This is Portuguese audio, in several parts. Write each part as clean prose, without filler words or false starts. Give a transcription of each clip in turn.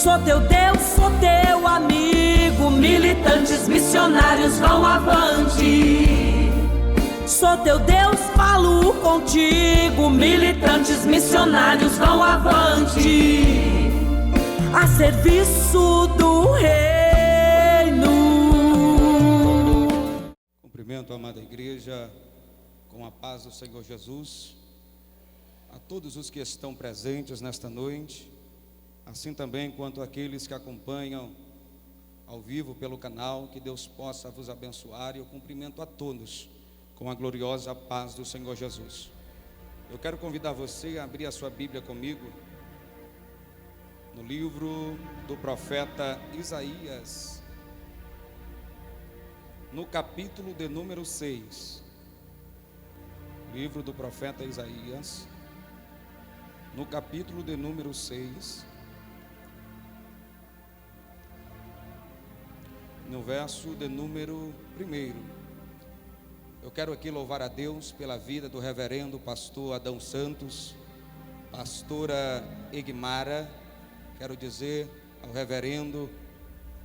Sou teu Deus, sou teu amigo. Militantes missionários vão avante. Sou teu Deus, falo contigo. Militantes missionários vão avante, a serviço do reino. Cumprimento a amada igreja com a paz do Senhor Jesus, a todos os que estão presentes nesta noite, assim também quanto aqueles que acompanham ao vivo pelo canal. Que Deus possa vos abençoar, e eu cumprimento a todos com a gloriosa paz do Senhor Jesus. Eu quero convidar você a abrir a sua Bíblia comigo no livro do profeta Isaías, no capítulo de número 6. Livro do profeta Isaías, no capítulo de número 6, no verso de número 1. Eu quero aqui louvar a Deus pela vida do reverendo pastor Adão Santos, pastora Egmara. Quero dizer ao reverendo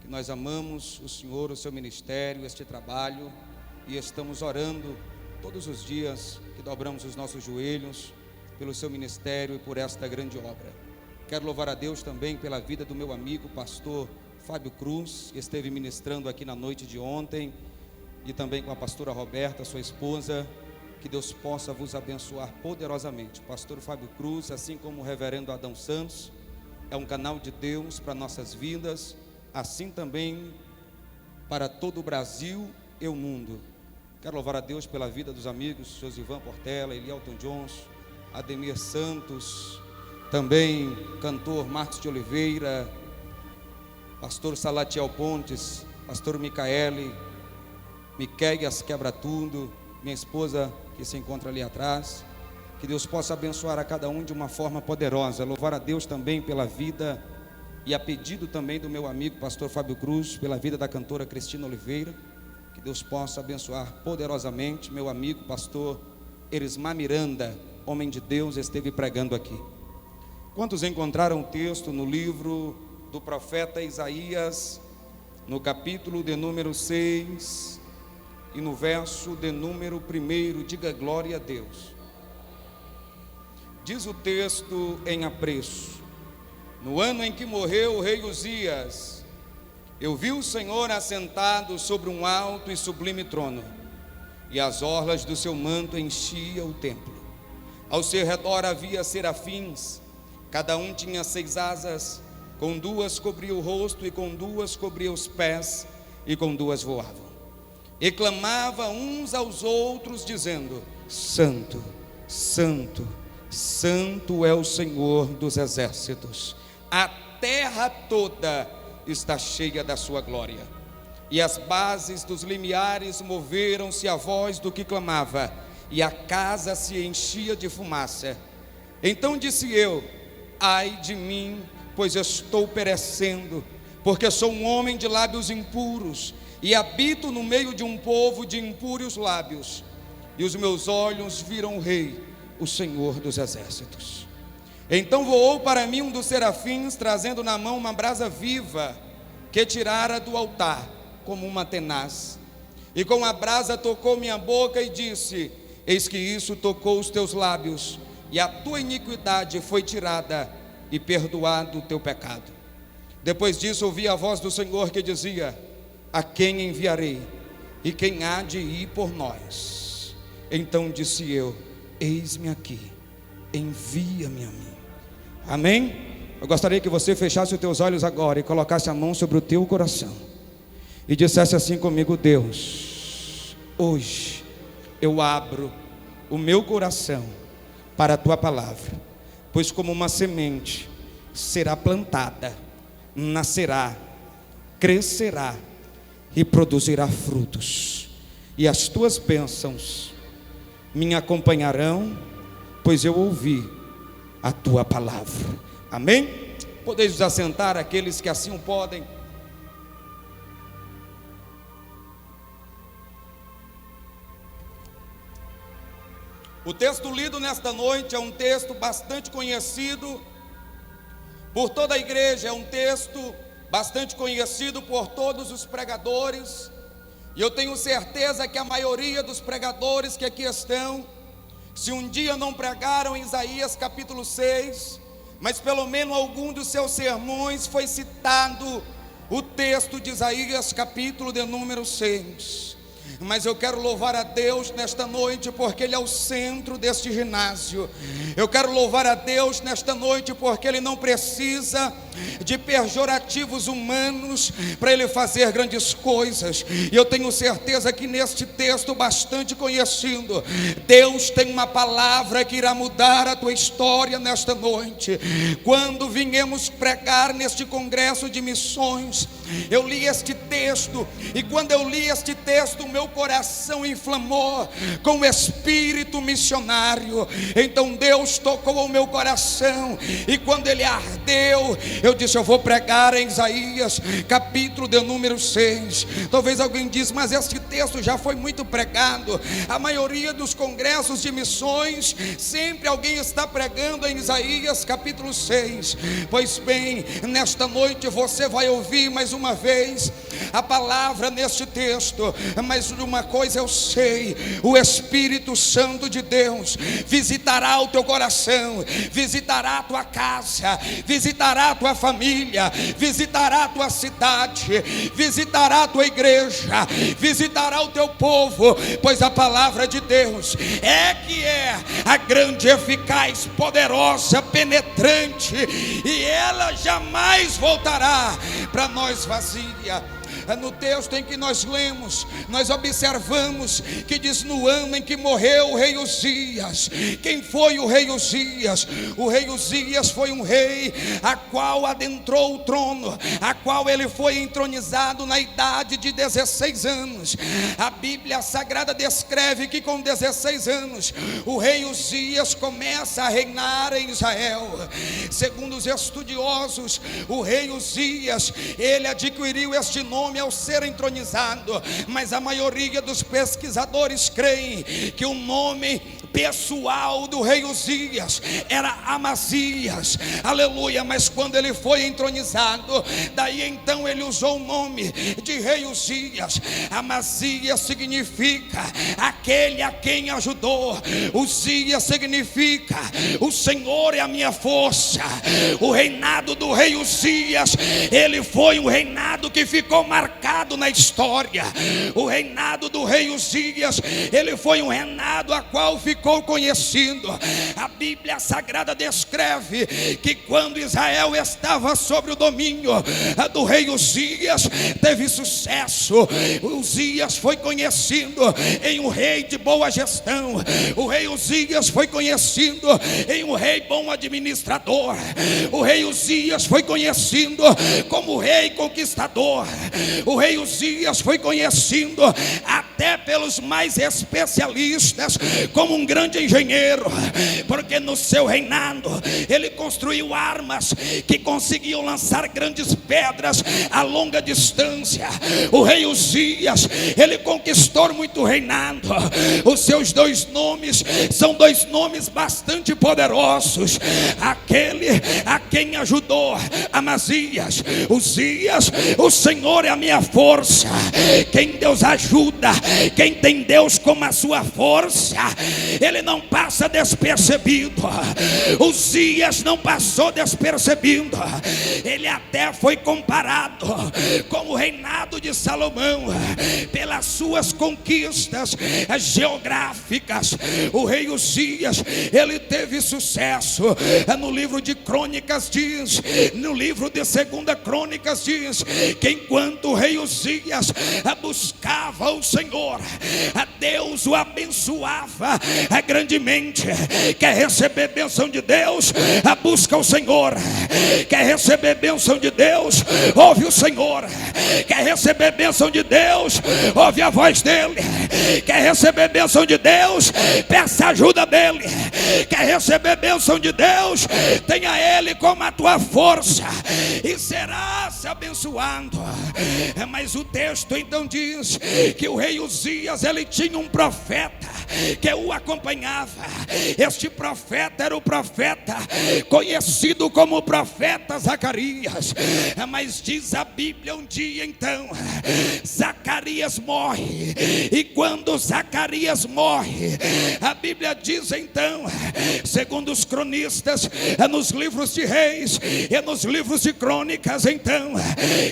que nós amamos o Senhor, o seu ministério, este trabalho, e estamos orando todos os dias que dobramos os nossos joelhos pelo seu ministério e por esta grande obra. Quero louvar a Deus também pela vida do meu amigo pastor Fábio Cruz, que esteve ministrando aqui na noite de ontem, e também com a pastora Roberta, sua esposa. Que Deus possa vos abençoar poderosamente. Pastor Fábio Cruz, assim como o reverendo Adão Santos, é um canal de Deus para nossas vidas, assim também para todo o Brasil e o mundo. Quero louvar a Deus pela vida dos amigos Josivan Portela, Elielton Jones, Ademir Santos, também cantor Marcos de Oliveira, pastor Salatiel Pontes, pastor Micaele, Miqueias Quebra-Tudo, minha esposa que se encontra ali atrás. Que Deus possa abençoar a cada um de uma forma poderosa. Louvar a Deus também pela vida, e a pedido também do meu amigo pastor Fábio Cruz, pela vida da cantora Cristina Oliveira. Que Deus possa abençoar poderosamente meu amigo pastor Erismar Miranda, homem de Deus, esteve pregando aqui. Quantos encontraram o texto no livro do profeta Isaías, no capítulo de número 6 e no verso de número 1? Diga glória a Deus. Diz o texto em apreço: no ano em que morreu o rei Uzias, eu vi o Senhor assentado sobre um alto e sublime trono, e as orlas do seu manto enchiam o templo. Ao seu redor havia serafins, cada um tinha 6 asas, com 2 cobria o rosto, e com 2 cobria os pés, e com 2 voavam. E clamavam uns aos outros, dizendo: Santo, Santo, Santo é o Senhor dos exércitos. A terra toda está cheia da sua glória. E as bases dos limiares moveram-se à voz do que clamava, e a casa se enchia de fumaça. Então disse eu: ai de mim, pois estou perecendo, porque sou um homem de lábios impuros, e habito no meio de um povo de impúrios lábios, e os meus olhos viram o Rei, o Senhor dos exércitos. Então voou para mim um dos serafins, trazendo na mão uma brasa viva, que tirara do altar como uma tenaz, e com a brasa tocou minha boca e disse: eis que isso tocou os teus lábios, e a tua iniquidade foi tirada, e perdoado o teu pecado. Depois disso ouvi a voz do Senhor que dizia: a quem enviarei? E quem há de ir por nós? Então disse eu: eis-me aqui, envia-me a mim. Amém? Eu gostaria que você fechasse os teus olhos agora e colocasse a mão sobre o teu coração e dissesse assim comigo: Deus, hoje eu abro o meu coração para a tua palavra, pois como uma semente será plantada, nascerá, crescerá e produzirá frutos, e as tuas bênçãos me acompanharão, pois eu ouvi a tua palavra. Amém? Podeis vos assentar, aqueles que assim o podem. O texto lido nesta noite é um texto bastante conhecido por toda a igreja, é um texto bastante conhecido por todos os pregadores, e eu tenho certeza que a maioria dos pregadores que aqui estão, se um dia não pregaram Isaías capítulo 6, mas pelo menos algum dos seus sermões foi citado o texto de Isaías capítulo de número 6. Mas eu quero louvar a Deus nesta noite, porque Ele é o centro deste ginásio. Eu quero louvar a Deus nesta noite, porque Ele não precisa de pejorativos humanos para Ele fazer grandes coisas. E eu tenho certeza que neste texto bastante conhecido, Deus tem uma palavra que irá mudar a tua história nesta noite. Quando viemos pregar neste congresso de missões, eu li este texto, e quando eu li este texto, o meu coração inflamou com o espírito missionário. Então Deus tocou o meu coração, e quando ele ardeu, eu disse: eu vou pregar em Isaías capítulo de número 6. Talvez alguém diz: mas este texto já foi muito pregado. A maioria dos congressos de missões, sempre alguém está pregando em Isaías capítulo 6. Pois bem, nesta noite você vai ouvir mais uma vez a palavra neste texto. Mas uma coisa eu sei: o Espírito Santo de Deus visitará o teu coração, visitará a tua casa, visitará a tua família, visitará a tua cidade, visitará a tua igreja, visitará o teu povo, pois a palavra de Deus é a grande, eficaz, poderosa, penetrante, e ela jamais voltará para nós vazia. No texto em que nós lemos, nós observamos que diz: no ano em que morreu o rei Uzias. Quem foi o rei Uzias? O rei Uzias foi um rei a qual adentrou o trono, a qual ele foi entronizado na idade de 16 anos. A Bíblia Sagrada descreve que com 16 anos o rei Uzias começa a reinar em Israel. Segundo os estudiosos, o rei Uzias, ele adquiriu este nome ao ser entronizado, mas a maioria dos pesquisadores creem que o nome pessoal do rei Uzias era Amazias, aleluia. Mas quando ele foi entronizado, daí então ele usou o nome de rei Uzias. Amazias significa aquele a quem ajudou. Uzias significa o Senhor é a minha força. O reinado do rei Uzias, ele foi um reinado que ficou marcado na história. O reinado do rei Uzias, ele foi um reinado a qual ficou conhecido. A Bíblia Sagrada descreve que quando Israel estava sobre o domínio do rei Uzias, teve sucesso. Uzias foi conhecido em um rei de boa gestão. O rei Uzias foi conhecido em um rei bom administrador. O rei Uzias foi conhecido como rei conquistador. O rei Uzias foi conhecido até pelos mais especialistas como um grande engenheiro, porque no seu reinado ele construiu armas que conseguiam lançar grandes pedras a longa distância. O rei Uzias, ele conquistou muito reinado. Os seus dois nomes são dois nomes bastante poderosos. Aquele a quem ajudou Amazias, Uzias, o Senhor é a minha força. Quem Deus ajuda, quem tem Deus como a sua força, ele não passa despercebido. Uzias não passou despercebido. Ele até foi comparado com o reinado de Salomão pelas suas conquistas geográficas. O rei Uzias, ele teve sucesso. No livro de Crônicas diz, no livro de 2 Crônicas diz que enquanto o rei Uzias buscava o Senhor, a Deus o abençoava grandemente. Quer receber bênção de Deus? Busca o Senhor. Quer receber bênção de Deus? Ouve o Senhor. Quer receber bênção de Deus? Ouve a voz dele. Quer receber bênção de Deus? Peça ajuda dele. Quer receber bênção de Deus? Tenha ele como a tua força e serás abençoado. Mas o texto então diz que o rei Uzias, ele tinha um profeta que o acompanhava. Este profeta era o profeta conhecido como profeta Zacarias. Mas diz a Bíblia, um dia então Zacarias morre. E quando Zacarias morre, a Bíblia diz então, segundo os cronistas, nos livros de Reis e nos livros de Crônicas, então,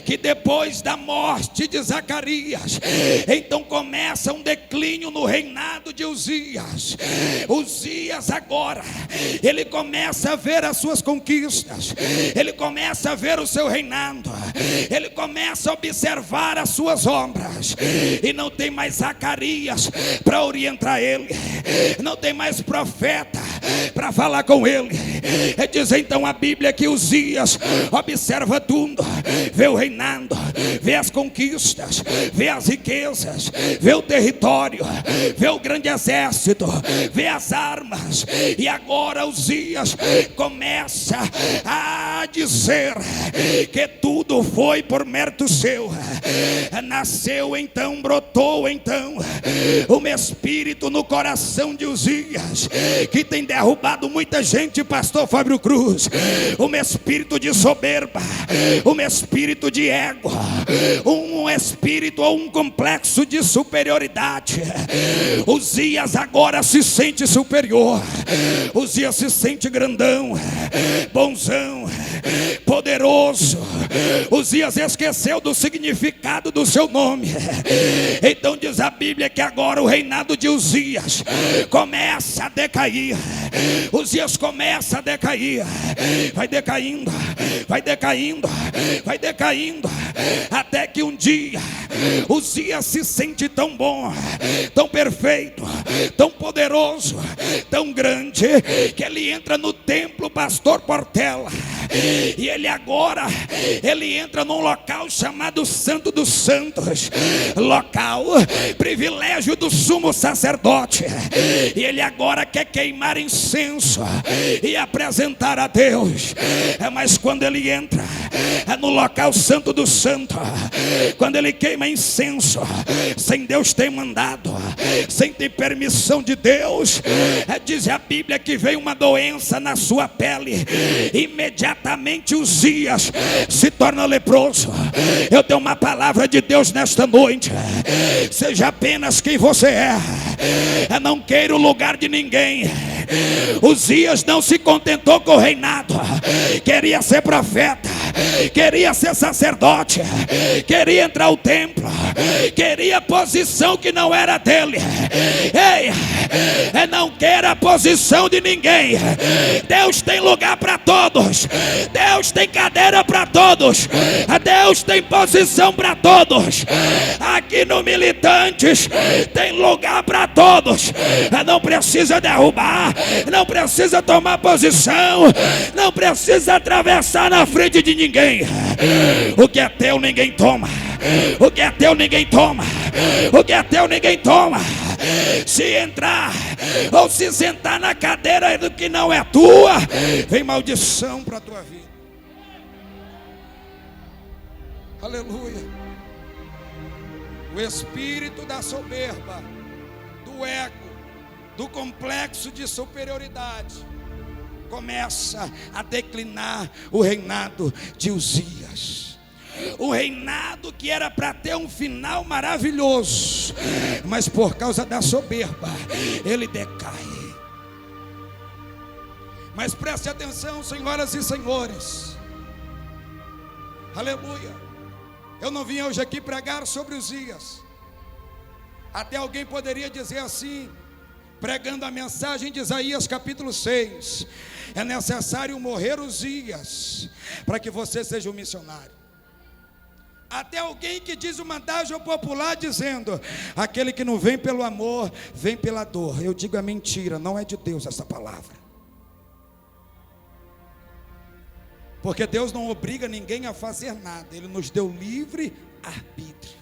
que depois da morte de Zacarias, então começa um declínio no reinado de Uzias. Uzias agora, ele começa a ver as suas conquistas, ele começa a ver o seu reinado, ele começa a observar as suas obras, e não tem mais Zacarias para orientar ele, não tem mais profeta para falar com ele. Diz então a Bíblia que Uzias observa tudo, vê o reinado, vê as conquistas, vê as riquezas, vê o território, vê o grande exército, vê as armas. E agora Uzias começa a dizer que tudo foi por mérito seu. Nasceu então, brotou então um espírito no coração de Uzias que tem derrubado muita gente, pastor Fábio Cruz. Um espírito de soberba, um espírito de ego, um espírito ou um complexo de superioridade. Uzias agora se sente superior, Uzias se sente grandão, bonzão, poderoso. Uzias esqueceu do significado do seu nome. Então diz a Bíblia que agora o reinado de Uzias começa a decair. Uzias começa a decair, vai decaindo, vai decaindo, vai decaindo, até que um dia Uzias se sente tão bom, tão perfeito, tão poderoso, tão grande, que ele entra no templo, pastor Portela, e ele agora, ele entra num local chamado Santo dos Santos, local, privilégio do sumo sacerdote, e ele agora quer queimar incenso e apresentar a Deus. Mas quando ele entra no local Santo do Santo, quando ele queima incenso, sem Deus ter mandado, sem ter permissão de Deus, diz a Bíblia que veio uma doença na sua pele. Imediatamente Uzias se torna leproso. Eu tenho uma palavra de Deus nesta noite: seja apenas quem você é, não queira o lugar de ninguém. Uzias não se contentou com o reinado, queria ser profeta, queria ser sacerdote, queria entrar ao templo, queria posição que não era dele. Ei, não queira a posição de ninguém. Deus tem lugar para todos, Deus tem cadeira para todos, Deus tem posição para todos. Aqui no Militantes tem lugar para todos. Não precisa derrubar, não precisa tomar posição, não precisa atravessar na frente de ninguém. O que é teu ninguém toma, o que é teu ninguém toma, o que é teu ninguém toma. Se entrar ou se sentar na cadeira do que não é tua, vem maldição para a tua vida. Aleluia. O espírito da soberba, do ego, do complexo de superioridade começa a declinar o reinado de Uzias. Um reinado que era para ter um final maravilhoso, mas por causa da soberba ele decai. Mas preste atenção, senhoras e senhores. Aleluia. Eu não vim hoje aqui pregar sobre Uzias. Até alguém poderia dizer assim, pregando a mensagem de Isaías capítulo 6: é necessário morrer Uzias para que você seja um missionário. Até alguém que diz uma adágio popular dizendo: aquele que não vem pelo amor, vem pela dor. Eu digo, é mentira, não é de Deus essa palavra. Porque Deus não obriga ninguém a fazer nada, Ele nos deu livre arbítrio.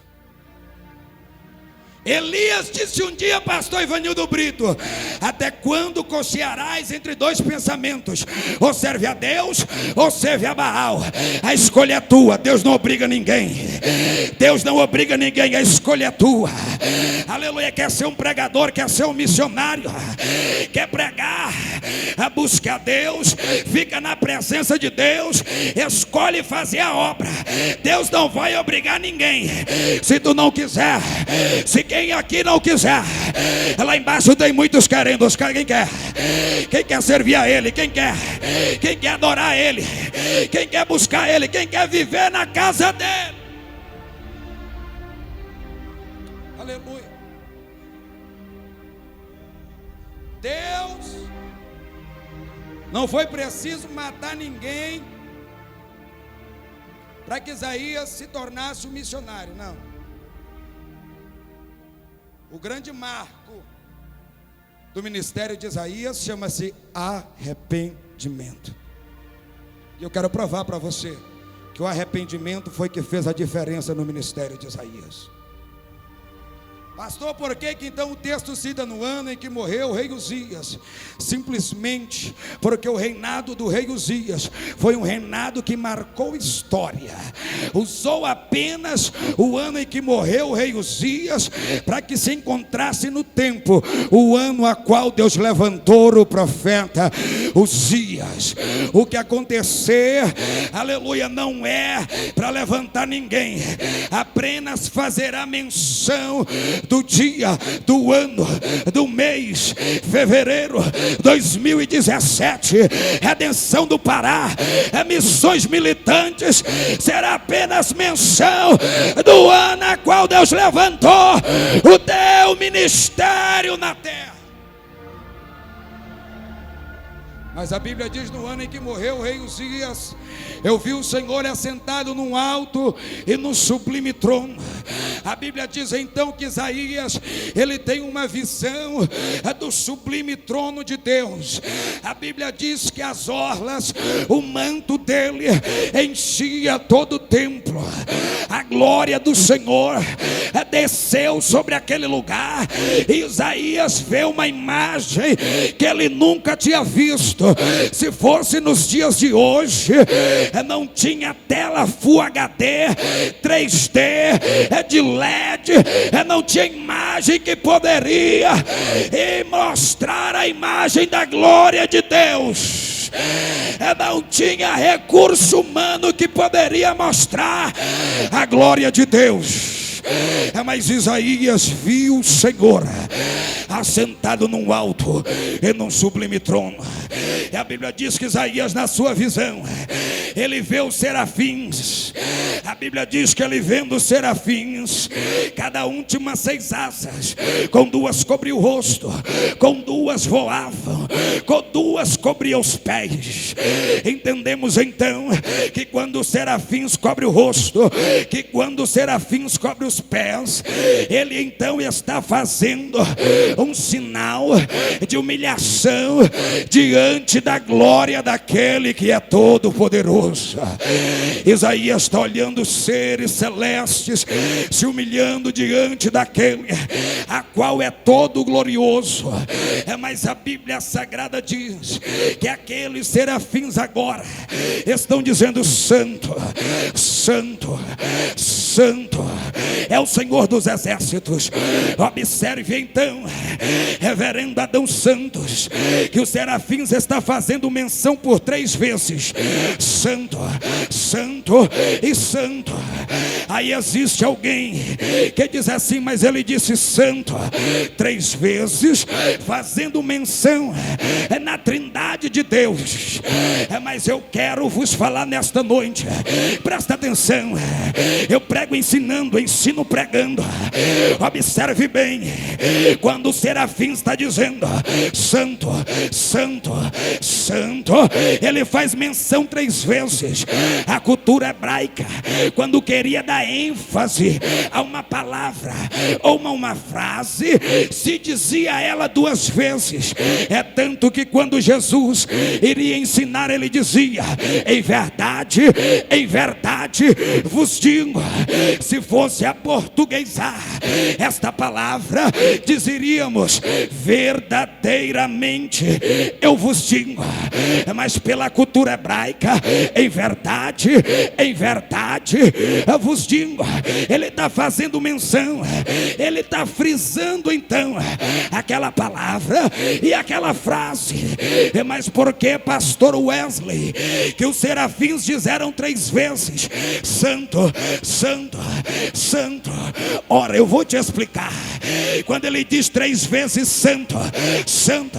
Elias disse um dia, pastor Ivanildo Brito: até quando cochearás entre dois pensamentos? Ou serve a Deus, ou serve a Baal. A escolha é tua, Deus não obriga ninguém. Deus não obriga ninguém, a escolha é tua. Aleluia. Quer ser um pregador, quer ser um missionário, quer pregar, busca a Deus, fica na presença de Deus, escolhe fazer a obra. Deus não vai obrigar ninguém. Se tu não quiser, se quem aqui não quiser, lá embaixo tem muitos querendo. Quem quer? Quem quer servir a Ele? Quem quer? Quem quer adorar a Ele? Quem quer buscar Ele? Quem quer viver na casa dEle? Aleluia. Deus não foi preciso matar ninguém para que Isaías se tornasse um missionário, não. O grande marco do ministério de Isaías chama-se arrependimento. E eu quero provar para você que o arrependimento foi que fez a diferença no ministério de Isaías. Pastor, por que então o texto cita no ano em que morreu o rei Uzias? Simplesmente porque o reinado do rei Uzias foi um reinado que marcou história. Usou apenas o ano em que morreu o rei Uzias para que se encontrasse no tempo o ano a qual Deus levantou o profeta Uzias. O que acontecer, aleluia, não é para levantar ninguém, apenas fazerá menção do dia, do ano, do mês, fevereiro 2017, redenção do Pará, missões militantes, será apenas menção do ano a qual Deus levantou o teu ministério na terra. Mas a Bíblia diz: no ano em que morreu o rei Uzias, eu vi o Senhor assentado num alto e num sublime trono. A Bíblia diz então que Isaías, ele tem uma visão do sublime trono de Deus. A Bíblia diz que as orlas, o manto dele enchia todo o templo. A glória do Senhor desceu sobre aquele lugar. E Isaías vê uma imagem que ele nunca tinha visto. Se fosse nos dias de hoje, não tinha tela Full HD, 3D, de LED, não tinha imagem que poderia mostrar a imagem da glória de Deus. Não tinha recurso humano que poderia mostrar a glória de Deus. Mas Isaías viu o Senhor assentado num alto e num sublime trono. E a Bíblia diz que Isaías, na sua visão, ele vê os serafins. A Bíblia diz que ele vendo os serafins, cada um tinha umas 6 asas, com 2 cobria o rosto, com 2 voavam, com 2 cobria os pés. Entendemos então que quando os serafins cobrem o rosto, que quando os serafins cobrem os pés, ele então está fazendo um sinal de humilhação diante da glória daquele que é todo poderoso. Isaías está olhando os seres celestes se humilhando diante daquele a qual é todo glorioso. Mas a Bíblia Sagrada diz que aqueles serafins agora estão dizendo: santo, santo, santo é o Senhor dos exércitos. Observe então, reverendo Adão Santos, que os serafins está fazendo menção por 3 vezes: santo, santo e santo. Aí existe alguém que diz assim: mas ele disse santo 3 vezes, fazendo menção na trindade de Deus. Mas eu quero vos falar nesta noite, presta atenção, eu prego ensinando, ensino pregando. Observe bem, quando serafim está dizendo: santo, santo, santo. Ele faz menção 3 vezes. A cultura hebraica, quando queria dar ênfase a uma palavra ou uma frase, se dizia ela 2 vezes. É tanto que quando Jesus iria ensinar, ele dizia: em verdade vos digo. Se fosse a portuguesar esta palavra, dizeríamos: verdadeiramente eu vos digo. Mas pela cultura hebraica, em verdade eu vos digo. Ele está fazendo menção, ele está frisando então aquela palavra e aquela frase. Mas por que, pastor Wesley, que os serafins disseram 3 vezes: santo, santo, santo? Ora, eu vou te explicar. Quando ele diz 3 vezes santo, santo,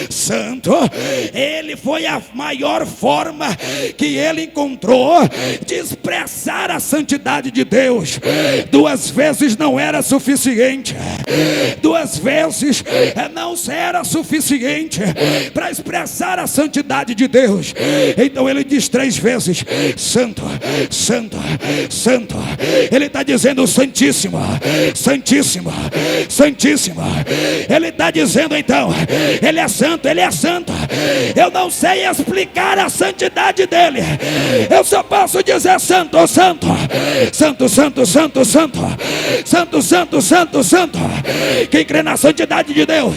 santo, ele foi a maior forma que ele encontrou de expressar a santidade de Deus. 2 vezes não era suficiente. 2 vezes não era suficiente para expressar a santidade de Deus. Então ele diz 3 vezes: santo, santo, santo. Ele está dizendo: santíssimo, santíssimo, santíssimo. Ele está dizendo então: ele é santo, ele é santo. Eu não sei explicar a santidade dele, eu só posso dizer: santo, santo, santo, santo, santo, santo, santo, santo, santo, santo. Quem crê na santidade de Deus,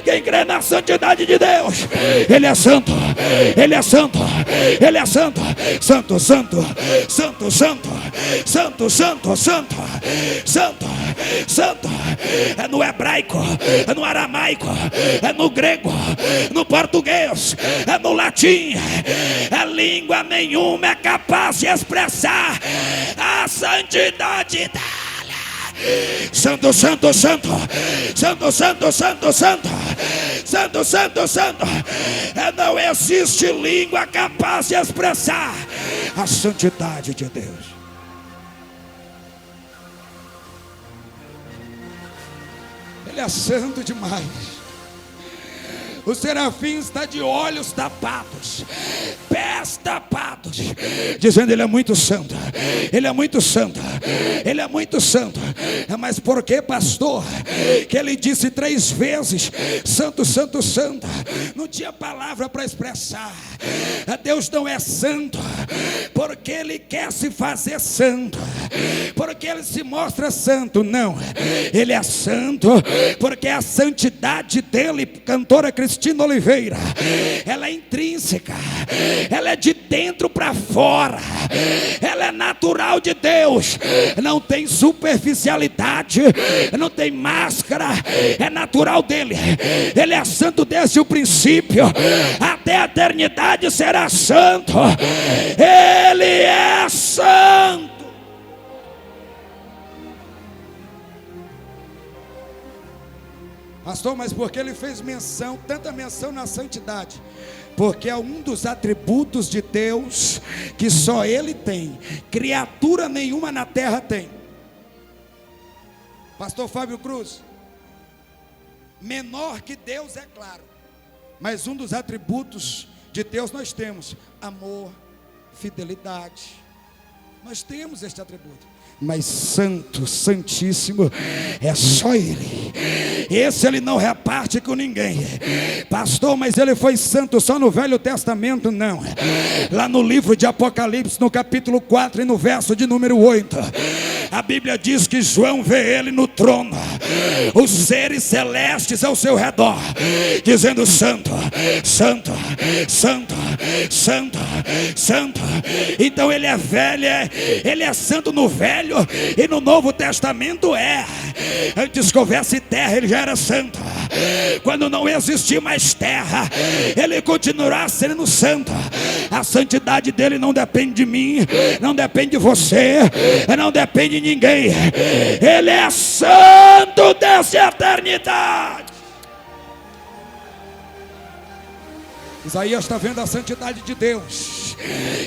quem crê na santidade de Deus, ele é santo, ele é santo, ele é santo, santo, santo, santo, santo, santo, santo, santo, santo, santo. É no hebraico, é no aramaico, é no grego, no português, é no latim. A língua nenhuma é capaz de expressar a santidade dela. Santo, santo, santo, santo, santo, santo, santo, santo, santo, santo. Não existe língua capaz de expressar a santidade de Deus. Ele é santo demais. O serafim está de olhos tapados, pés tapados, dizendo: ele é muito santo, ele é muito santo, ele é muito santo. Mas por que, pastor, que ele disse 3 vezes santo, santo, santo? Não tinha palavra para expressar. Deus não é santo porque ele quer se fazer santo, porque ele se mostra santo. Não, ele é santo porque a santidade dele, cantora Cristina Oliveira, ela é intrínseca, ela é de dentro para fora, ela é natural de Deus, não tem superficialidade, não tem máscara, é natural dele. Ele é santo desde o princípio, até a eternidade será santo. Ele é santo. Pastor, mas por que ele fez menção, tanta menção na santidade? Porque é um dos atributos de Deus que só ele tem, criatura nenhuma na terra tem. Pastor Fábio Cruz, menor que Deus, é claro, mas um dos atributos de Deus nós temos: amor, fidelidade. Nós temos este atributo. Mas santo, santíssimo, é só ele. Esse ele não reparte com ninguém. Pastor, mas ele foi santo só no Velho Testamento? Não. Lá no livro de Apocalipse, no capítulo 4 e no verso de número 8, a Bíblia diz que João vê ele no trono, os seres celestes ao seu redor, dizendo: santo, santo, santo, santo, santo. Então ele é velho, ele é santo no Velho e no Novo Testamento. Antes que houvesse terra, ele já era santo. Quando não existir mais terra, ele continuará sendo santo. A santidade dele não depende de mim, não depende de você, não depende de ninguém. Ele é santo desde a eternidade. Isaías está vendo a santidade de Deus.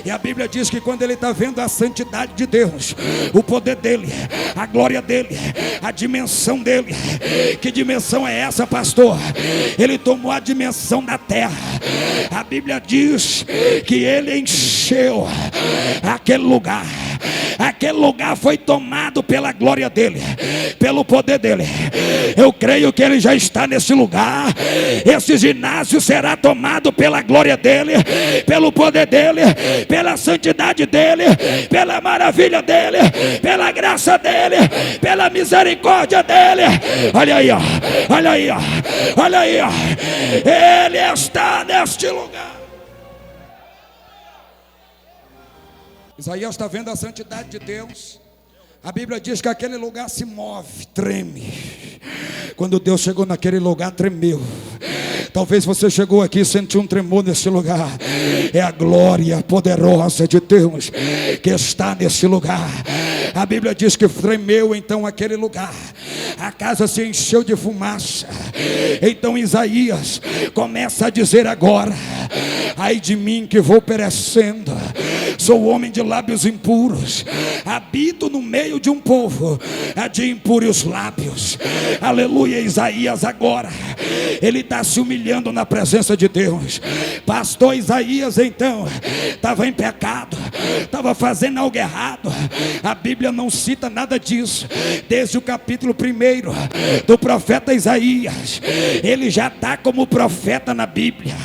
E a Bíblia diz que quando ele está vendo a santidade de Deus, o poder dele, a glória dele, a dimensão dele. Que dimensão é essa, pastor? Ele tomou a dimensão da terra. A Bíblia diz que ele encheu aquele lugar. Aquele lugar foi tomado pela glória dele, pelo poder dele. Eu creio que ele já está nesse lugar. Esse ginásio será tomado pela glória dele, pelo poder dele, pela santidade dele, pela maravilha dele, pela graça dele, pela misericórdia dele. Olha aí, ó. Olha aí, ó. Olha aí, ó. Ele está neste lugar. Isaías está vendo a santidade de Deus. A Bíblia diz que aquele lugar se move, treme. Quando Deus chegou naquele lugar, tremeu. Talvez você chegou aqui e sentiu um tremor nesse lugar. É a glória poderosa de Deus que está nesse lugar. A Bíblia diz que tremeu então aquele lugar. A casa se encheu de fumaça. Então Isaías começa a dizer agora: ai de mim que vou perecendo. Sou homem de lábios impuros. Habito no meio de um povo de impuros lábios. Aleluia. Isaías agora, ele está se humilhando na presença de Deus. Pastor Isaías então estava em pecado, estava fazendo algo errado. A Bíblia não cita nada disso. Desde o capítulo 1 do profeta Isaías, ele já está como profeta na Bíblia.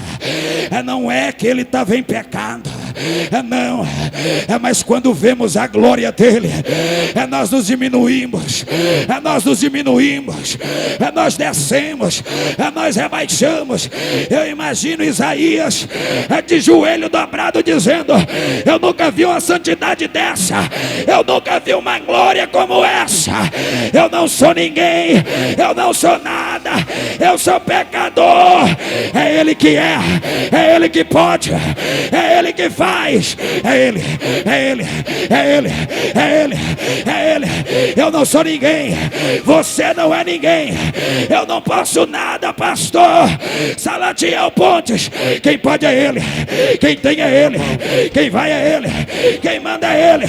Não é que ele estava em pecado, não, mas quando vemos a glória dele, nós nos diminuímos, nós descemos, nós rebaixamos. Eu imagino Isaías de joelho dobrado dizendo: eu nunca vi uma santidade dessa, eu nunca vi uma glória como essa. Eu não sou ninguém, eu não sou nada, eu sou pecador. É Ele que é Ele que pode, é Ele que faz, é Ele. Eu não sou ninguém, você não é ninguém, eu não posso nada, pastor. Salatiel Pontes, quem pode é Ele, quem tem é Ele, quem vai é Ele, quem manda é Ele.